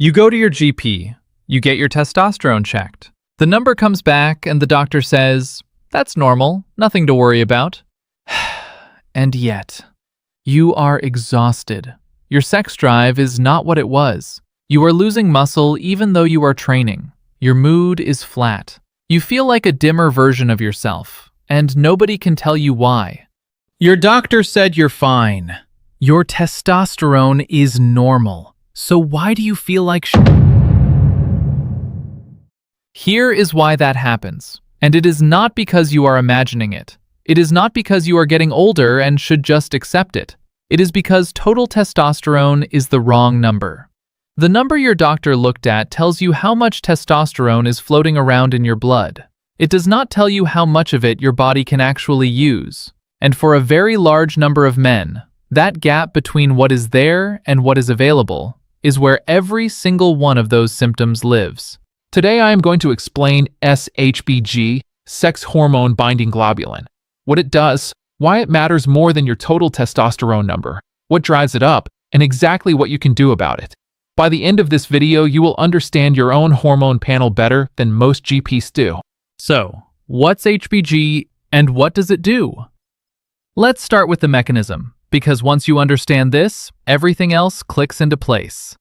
You go to your GP, you get your testosterone checked. The number comes back and the doctor says, "That's normal, nothing to worry about." And yet, you are exhausted. Your sex drive is not what it was. You are losing muscle even though you are training. Your mood is flat. You feel like a dimmer version of yourself, and nobody can tell you why. Your doctor said you're fine. Your testosterone is normal. So why do you feel like Here is why that happens. And it is not because you are imagining it. It is not because you are getting older and should just accept it. It is because total testosterone is the wrong number. The number your doctor looked at tells you how much testosterone is floating around in your blood. It does not tell you how much of it your body can actually use. And for a very large number of men, that gap between what is there and what is available is where every single one of those symptoms lives. Today I am going to explain SHBG, sex hormone binding globulin, what it does, why it matters more than your total testosterone number, what drives it up, and exactly what you can do about it. By the end of this video, you will understand your own hormone panel better than most GPs do. So, what's HBG and what does it do? Let's start with the mechanism, because once you understand this, everything else clicks into place.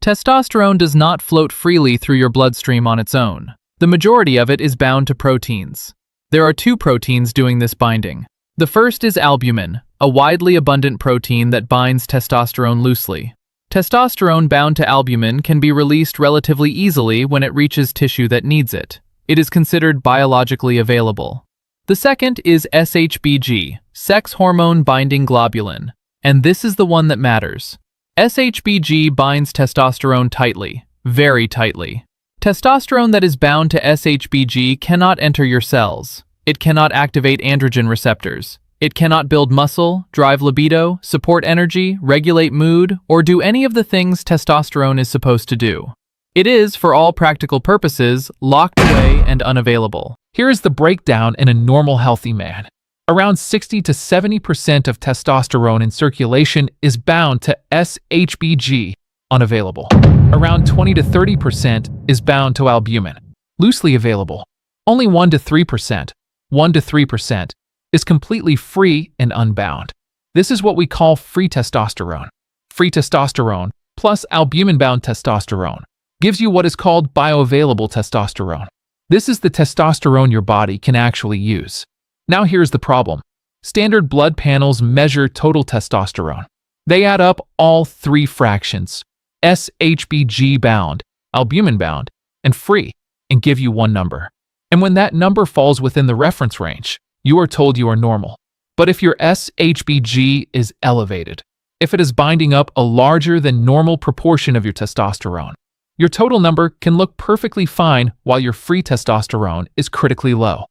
Testosterone does not float freely through your bloodstream on its own. The majority of it is bound to proteins. There are two proteins doing this binding. The first is albumin, a widely abundant protein that binds testosterone loosely. Testosterone bound to albumin can be released relatively easily when it reaches tissue that needs it. It is considered biologically available. The second is SHBG, sex hormone binding globulin, and this is the one that matters. SHBG binds testosterone tightly, very tightly. Testosterone that is bound to SHBG cannot enter your cells. It cannot activate androgen receptors. It cannot build muscle, drive libido, support energy, regulate mood, or do any of the things testosterone is supposed to do. It is, for all practical purposes, locked away and unavailable. Here is the breakdown in a normal healthy man. Around 60 to 70% of testosterone in circulation is bound to SHBG, unavailable. Around 20 to 30% is bound to albumin, loosely available. Only 1 to 3%, 1 to 3%, is completely free and unbound. This is what we call free testosterone. Free testosterone plus albumin-bound testosterone gives you what is called bioavailable testosterone. This is the testosterone your body can actually use. Now here's the problem. Standard blood panels measure total testosterone. They add up all three fractions, SHBG-bound, albumin-bound, and free, and give you one number. And when that number falls within the reference range, you are told you are normal. But if your SHBG is elevated, if it is binding up a larger than normal proportion of your testosterone, your total number can look perfectly fine while your free testosterone is critically low.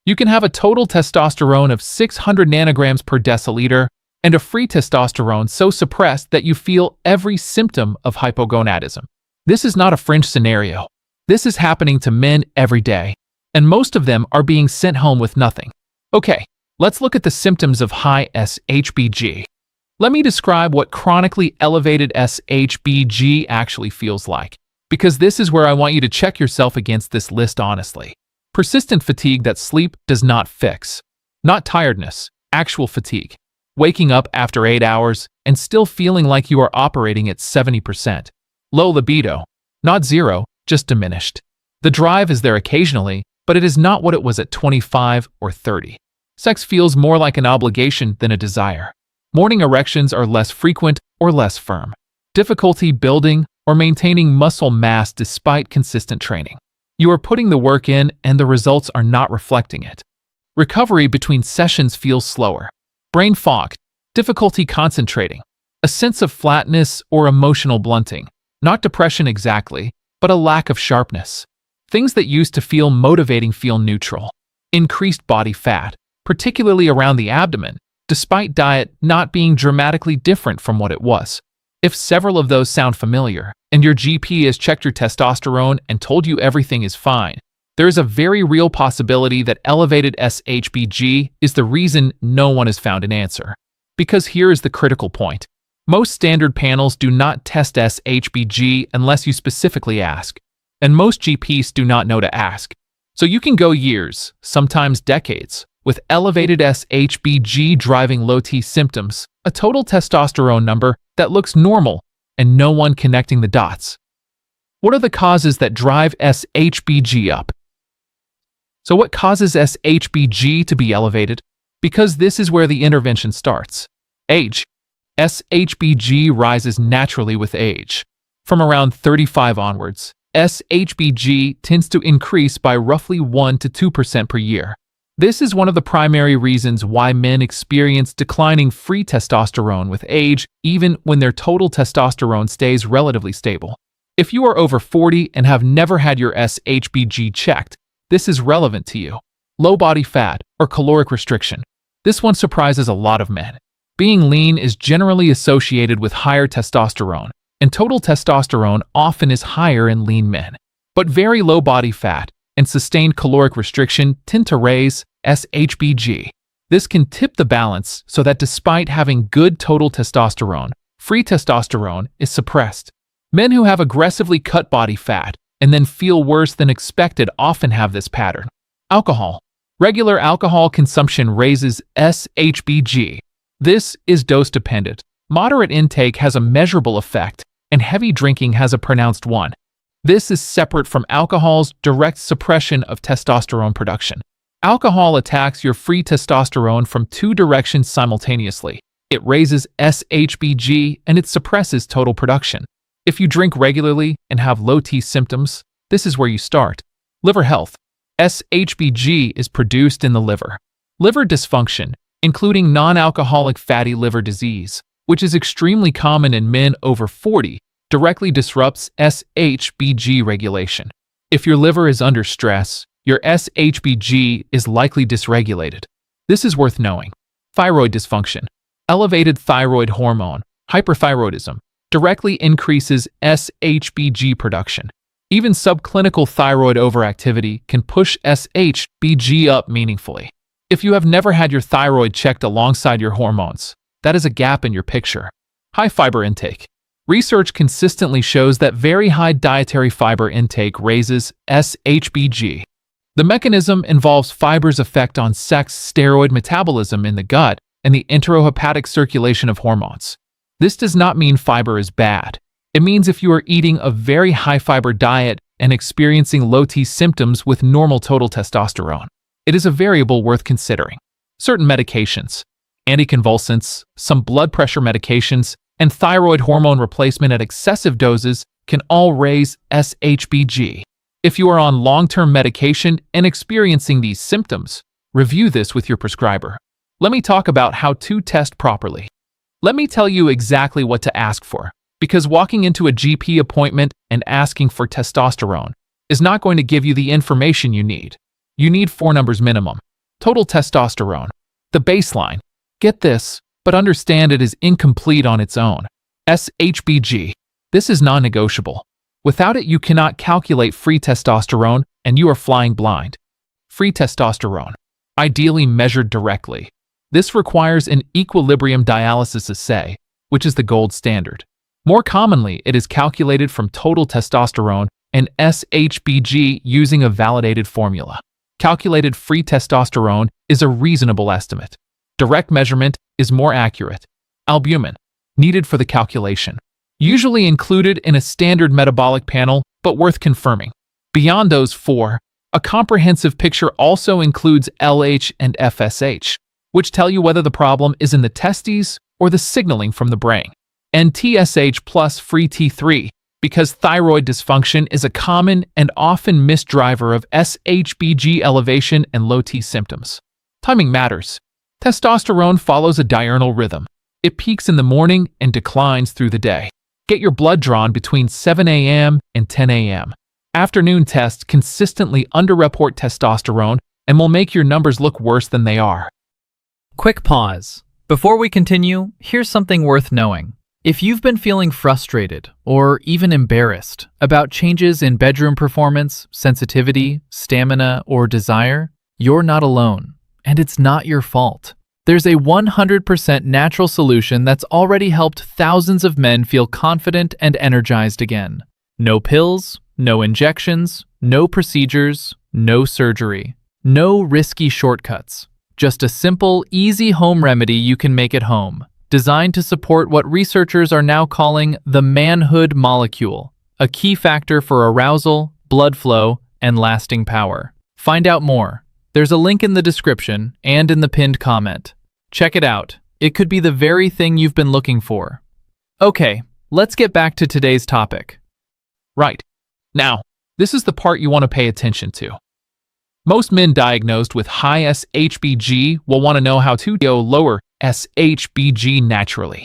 You can have a total testosterone of 600 nanograms per deciliter and a free testosterone so suppressed that you feel every symptom of hypogonadism. This is not a fringe scenario. This is happening to men every day, and most of them are being sent home with nothing. Okay, let's look at the symptoms of high SHBG. Let me describe what chronically elevated SHBG actually feels like, because this is where I want you to check yourself against this list honestly. Persistent fatigue that sleep does not fix. Not tiredness, actual fatigue. Waking up after 8 hours and still feeling like you are operating at 70%. Low libido. Not zero, just diminished. The drive is there occasionally, but it is not what it was at 25 or 30. Sex feels more like an obligation than a desire. Morning erections are less frequent or less firm. Difficulty building or maintaining muscle mass despite consistent training. You are putting the work in and the results are not reflecting it. Recovery between sessions feels slower. Brain fog, difficulty concentrating, a sense of flatness or emotional blunting. Not depression exactly, but a lack of sharpness. Things that used to feel motivating feel neutral. Increased body fat, particularly around the abdomen, despite diet not being dramatically different from what it was. If several of those sound familiar, and your GP has checked your testosterone and told you everything is fine, there is a very real possibility that elevated SHBG is the reason no one has found an answer. Because here is the critical point. Most standard panels do not test SHBG unless you specifically ask, and most GPs do not know to ask. So you can go years, sometimes decades, with elevated SHBG driving low T symptoms, a total testosterone number that looks normal, and no one connecting the dots. What are the causes that drive SHBG up? So what causes SHBG to be elevated? Because this is where the intervention starts. Age. SHBG rises naturally with age. From around 35 onwards, SHBG tends to increase by roughly 1 to 2% per year. This is one of the primary reasons why men experience declining free testosterone with age, even when their total testosterone stays relatively stable. If you are over 40 and have never had your SHBG checked, this is relevant to you. Low body fat or caloric restriction. This one surprises a lot of men. Being lean is generally associated with higher testosterone, and total testosterone often is higher in lean men. But very low body fat and sustained caloric restriction tend to raise SHBG. This can tip the balance so that despite having good total testosterone, free testosterone is suppressed. Men who have aggressively cut body fat and then feel worse than expected often have this pattern. Alcohol. Regular alcohol consumption raises SHBG. This is dose-dependent. Moderate intake has a measurable effect, and heavy drinking has a pronounced one. This is separate from alcohol's direct suppression of testosterone production. Alcohol attacks your free testosterone from two directions simultaneously. It raises SHBG and it suppresses total production. If you drink regularly and have low T symptoms, this is where you start. Liver health. SHBG is produced in the liver. Liver dysfunction, including non-alcoholic fatty liver disease, which is extremely common in men over 40, directly disrupts SHBG regulation. If your liver is under stress, your SHBG is likely dysregulated. This is worth knowing. Thyroid dysfunction. Elevated thyroid hormone, hyperthyroidism, directly increases SHBG production. Even subclinical thyroid overactivity can push SHBG up meaningfully. If you have never had your thyroid checked alongside your hormones, that is a gap in your picture. High fiber intake. Research consistently shows that very high dietary fiber intake raises SHBG. The mechanism involves fiber's effect on sex steroid metabolism in the gut and the enterohepatic circulation of hormones. This does not mean fiber is bad. It means if you are eating a very high fiber diet and experiencing low T symptoms with normal total testosterone, it is a variable worth considering. Certain medications, anticonvulsants, some blood pressure medications, and thyroid hormone replacement at excessive doses can all raise SHBG. If you are on long-term medication and experiencing these symptoms, review this with your prescriber. Let me talk about how to test properly. Let me tell you exactly what to ask for, because walking into a GP appointment and asking for testosterone is not going to give you the information you need. You need 4 numbers minimum. Total testosterone. The baseline. Get this, but understand it is incomplete on its own. SHBG. This is non-negotiable. Without it, you cannot calculate free testosterone, and you are flying blind. Free testosterone. Ideally measured directly. This requires an equilibrium dialysis assay, which is the gold standard. More commonly, it is calculated from total testosterone and SHBG using a validated formula. Calculated free testosterone is a reasonable estimate. Direct measurement is more accurate. Albumin, needed for the calculation. Usually included in a standard metabolic panel, but worth confirming. Beyond those 4, a comprehensive picture also includes LH and FSH, which tell you whether the problem is in the testes or the signaling from the brain. And TSH plus free T3, because thyroid dysfunction is a common and often missed driver of SHBG elevation and low T symptoms. Timing matters. Testosterone follows a diurnal rhythm. It peaks in the morning and declines through the day. Get your blood drawn between 7 a.m. and 10 a.m. Afternoon tests consistently underreport testosterone and will make your numbers look worse than they are. Quick pause. Before we continue, here's something worth knowing. If you've been feeling frustrated or even embarrassed about changes in bedroom performance, sensitivity, stamina, or desire, you're not alone, and it's not your fault. There's a 100% natural solution that's already helped thousands of men feel confident and energized again. No pills, no injections, no procedures, no surgery, no risky shortcuts. Just a simple, easy home remedy you can make at home, designed to support what researchers are now calling the manhood molecule, a key factor for arousal, blood flow, and lasting power. Find out more. There's a link in the description and in the pinned comment. Check it out. It could be the very thing you've been looking for. Okay, let's get back to today's topic. Right. Now, this is the part you want to pay attention to. Most men diagnosed with high SHBG will want to know how to lower SHBG naturally.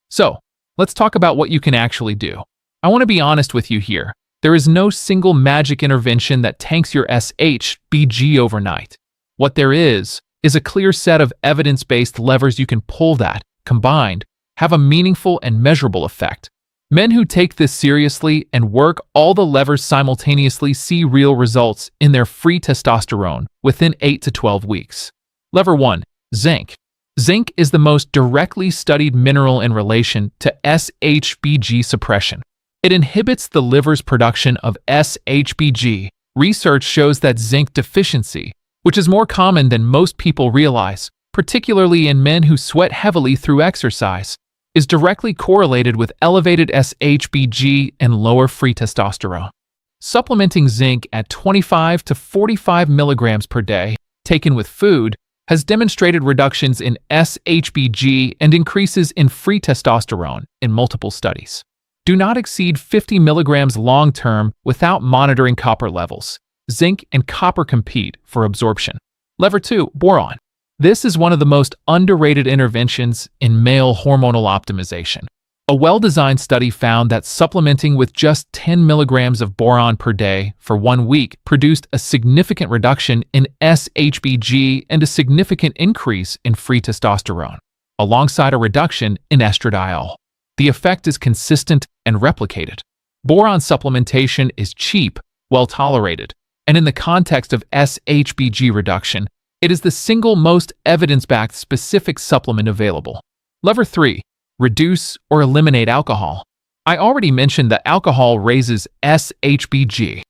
So, let's talk about what you can actually do. I want to be honest with you here. There is no single magic intervention that tanks your SHBG overnight. What there is a clear set of evidence-based levers you can pull that, combined, have a meaningful and measurable effect. Men who take this seriously and work all the levers simultaneously see real results in their free testosterone within 8 to 12 weeks. Lever 1. Zinc. Zinc is the most directly studied mineral in relation to SHBG suppression. It inhibits the liver's production of SHBG. Research shows that zinc deficiency, which is more common than most people realize, particularly in men who sweat heavily through exercise, is directly correlated with elevated SHBG and lower free testosterone. Supplementing zinc at 25 to 45 milligrams per day, taken with food, has demonstrated reductions in SHBG and increases in free testosterone in multiple studies. Do not exceed 50 milligrams long-term without monitoring copper levels. Zinc and copper compete for absorption. Lever 2. Boron. This is one of the most underrated interventions in male hormonal optimization. A well-designed study found that supplementing with just 10 milligrams of boron per day for 1 week produced a significant reduction in SHBG and a significant increase in free testosterone, alongside a reduction in estradiol. The effect is consistent and replicated. Boron supplementation is cheap, well-tolerated, and in the context of SHBG reduction, it is the single most evidence-backed specific supplement available. Lever 3. Reduce or eliminate alcohol. I already mentioned that alcohol raises SHBG,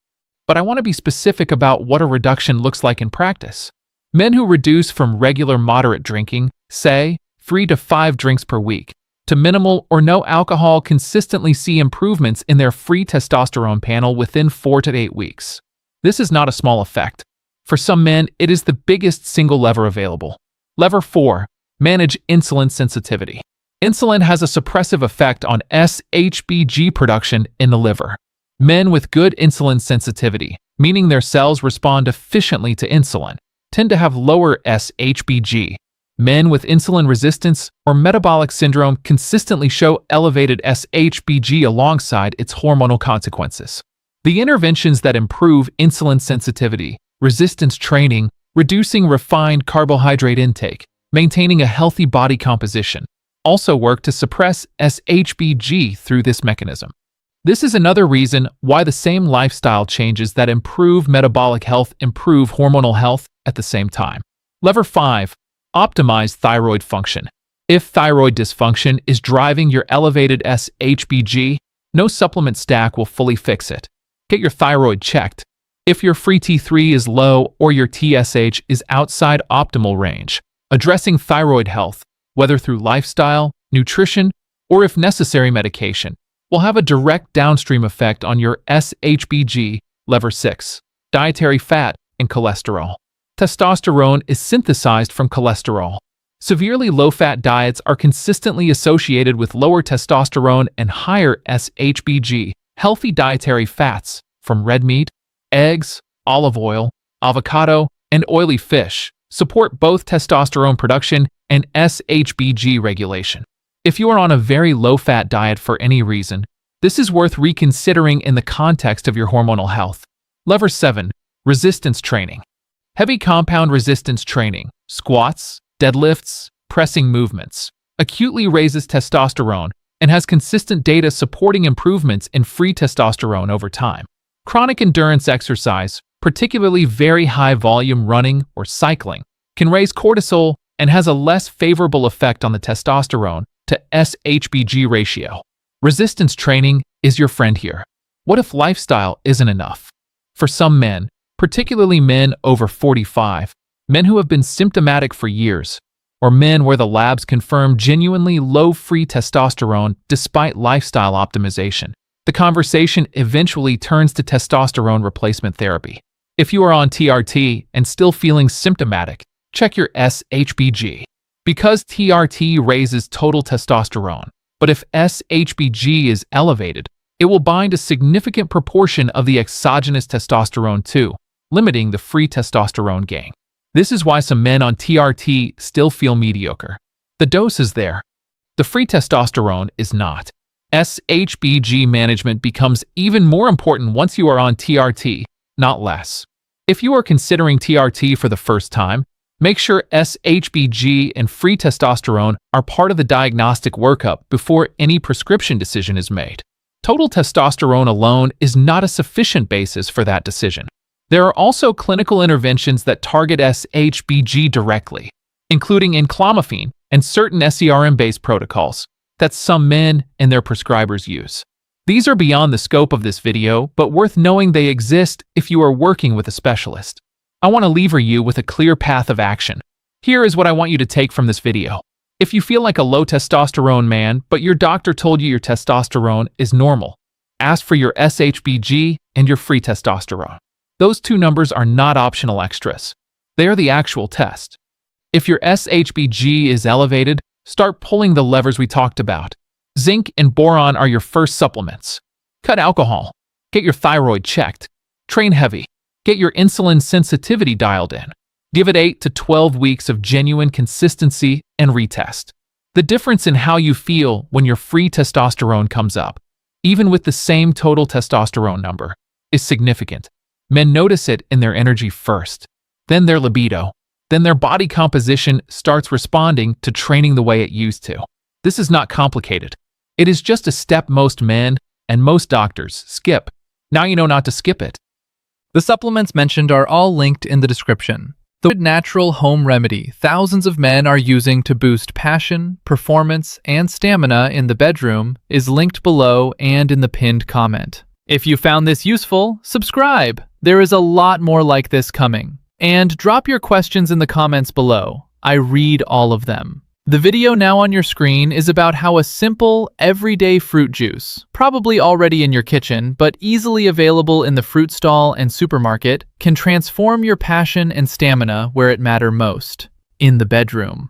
but I want to be specific about what a reduction looks like in practice. Men who reduce from regular moderate drinking, say 3 to 5 drinks per week, to minimal or no alcohol consistently see improvements in their free testosterone panel within 4 to 8 weeks. This is not a small effect. For some men, it is the biggest single lever available. Lever 4. Manage insulin sensitivity. Insulin has a suppressive effect on SHBG production in the liver. Men with good insulin sensitivity, meaning their cells respond efficiently to insulin, tend to have lower SHBG. Men with insulin resistance or metabolic syndrome consistently show elevated SHBG alongside its hormonal consequences. The interventions that improve insulin sensitivity, resistance training, reducing refined carbohydrate intake, maintaining a healthy body composition, also work to suppress SHBG through this mechanism. This is another reason why the same lifestyle changes that improve metabolic health improve hormonal health at the same time. Lever 5. Optimize thyroid function. If thyroid dysfunction is driving your elevated SHBG, no supplement stack will fully fix it. Get your thyroid checked. If your free T3 is low or your TSH is outside optimal range, addressing thyroid health, whether through lifestyle, nutrition, or if necessary medication, will have a direct downstream effect on your SHBG. Lever 6. Dietary fat and cholesterol. Testosterone is synthesized from cholesterol. Severely low-fat diets are consistently associated with lower testosterone and higher SHBG. Healthy dietary fats, from red meat, eggs, olive oil, avocado, and oily fish, support both testosterone production and SHBG regulation. If you are on a very low-fat diet for any reason, this is worth reconsidering in the context of your hormonal health. Lever 7. Resistance training. Heavy compound resistance training, squats, deadlifts, pressing movements, acutely raises testosterone and has consistent data supporting improvements in free testosterone over time. Chronic endurance exercise, particularly very high-volume running or cycling, can raise cortisol and has a less favorable effect on the testosterone to SHBG ratio. Resistance training is your friend here. What if lifestyle isn't enough? For some men, particularly men over 45, men who have been symptomatic for years, or men where the labs confirm genuinely low free testosterone despite lifestyle optimization, the conversation eventually turns to testosterone replacement therapy. If you are on TRT and still feeling symptomatic, check your SHBG. Because TRT raises total testosterone, but if SHBG is elevated, it will bind a significant proportion of the exogenous testosterone too, limiting the free testosterone gain. This is why some men on TRT still feel mediocre. The dose is there. The free testosterone is not. SHBG management becomes even more important once you are on TRT, not less. If you are considering TRT for the first time, make sure SHBG and free testosterone are part of the diagnostic workup before any prescription decision is made. Total testosterone alone is not a sufficient basis for that decision. There are also clinical interventions that target SHBG directly, including enclomiphene and certain SERM-based protocols that some men and their prescribers use. These are beyond the scope of this video, but worth knowing they exist if you are working with a specialist. I want to lever you with a clear path of action. Here is what I want you to take from this video. If you feel like a low testosterone man, but your doctor told you your testosterone is normal, ask for your SHBG and your free testosterone. Those two numbers are not optional extras. They are the actual test. If your SHBG is elevated, start pulling the levers we talked about. Zinc and boron are your first supplements. Cut alcohol. Get your thyroid checked. Train heavy. Get your insulin sensitivity dialed in. Give it 8 to 12 weeks of genuine consistency and retest. The difference in how you feel when your free testosterone comes up, even with the same total testosterone number, is significant. Men notice it in their energy first, then their libido, then their body composition starts responding to training the way it used to. This is not complicated. It is just a step most men and most doctors skip. Now you know not to skip it. The supplements mentioned are all linked in the description. The natural home remedy thousands of men are using to boost passion, performance, and stamina in the bedroom is linked below and in the pinned comment. If you found this useful, subscribe. There is a lot more like this coming. And drop your questions in the comments below. I read all of them. The video now on your screen is about how a simple, everyday fruit juice, probably already in your kitchen, but easily available in the fruit stall and supermarket, can transform your passion and stamina where it matter most, in the bedroom.